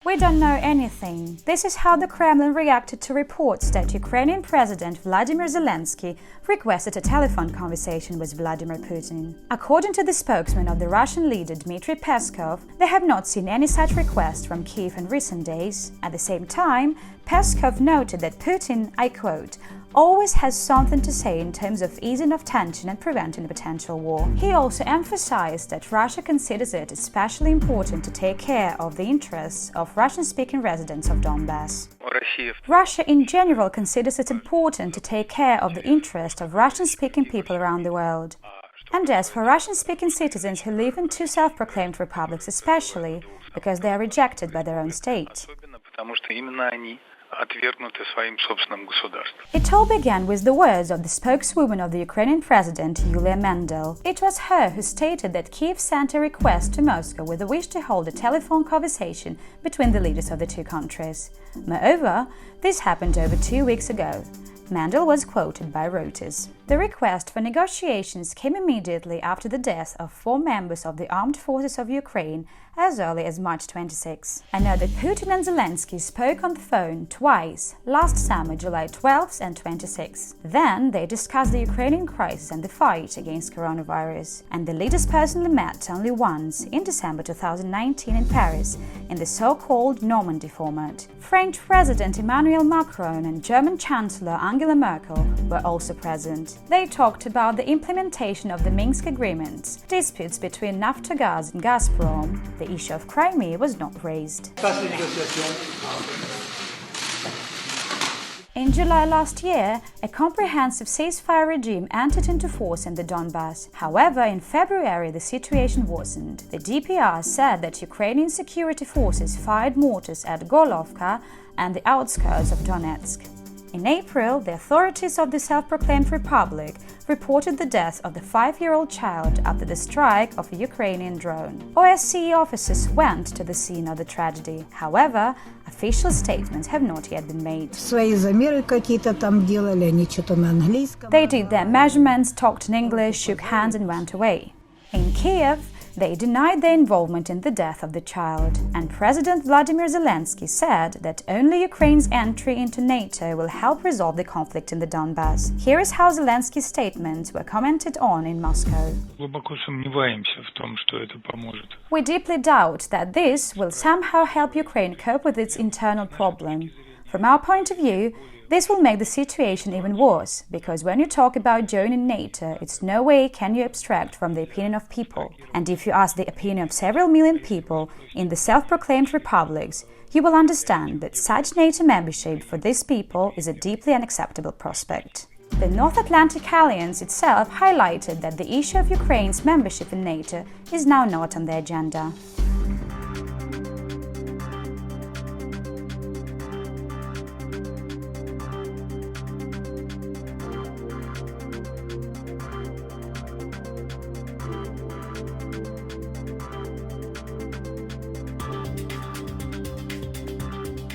We don't know anything. This is how the Kremlin reacted to reports that Ukrainian President Vladimir Zelensky requested a telephone conversation with Vladimir Putin. According to the spokesman of the Russian leader Dmitry Peskov, they have not seen any such request from Kiev in recent days. At the same time, Peskov noted that Putin, I quote, always has something to say in terms of easing of tension and preventing a potential war. He also emphasized that Russia considers it especially important to take care of the interests of Russian-speaking residents of Donbass. Russia in general considers it important to take care of the interests of Russian-speaking people around the world. And as for Russian-speaking citizens who live in two self-proclaimed republics especially, because they are rejected by their own state. It all began with the words of the spokeswoman of the Ukrainian President, Yulia Mendel. It was her who stated that Kiev sent a request to Moscow with a wish to hold a telephone conversation between the leaders of the two countries. Moreover, this happened over 2 weeks ago. Mendel was quoted by Reuters. The request for negotiations came immediately after the death of 4 members of the armed forces of Ukraine as early as March 26. I know that Putin and Zelensky spoke on the phone twice, last summer, July 12th and 26th. Then they discussed the Ukrainian crisis and the fight against coronavirus. And the leaders personally met only once, in December 2019 in Paris, in the so-called Normandy format. French President Emmanuel Macron and German Chancellor Angela Merkel were also present. They talked about the implementation of the Minsk agreements, disputes between Naftogaz and Gazprom. The issue of Crimea was not raised. In July last year, a comprehensive ceasefire regime entered into force in the Donbass. However, in February, the situation worsened. The DPR said that Ukrainian security forces fired mortars at Golovka and the outskirts of Donetsk. In April, the authorities of the self-proclaimed republic reported the death of the 5-year-old child after the strike of a Ukrainian drone. OSCE officers went to the scene of the tragedy. However, official statements have not yet been made. They did their measurements, talked in English, shook hands and went away. In Kiev, they denied their involvement in the death of the child, and President Vladimir Zelensky said that only Ukraine's entry into NATO will help resolve the conflict in the Donbass. Here is how Zelensky's statements were commented on in Moscow. We deeply doubt that this will somehow help Ukraine cope with its internal problem. From our point of view, this will make the situation even worse, because when you talk about joining NATO, it's no way can you abstract from the opinion of people. And if you ask the opinion of several million people in the self-proclaimed republics, you will understand that such NATO membership for these people is a deeply unacceptable prospect. The North Atlantic Alliance itself highlighted that the issue of Ukraine's membership in NATO is now not on the agenda.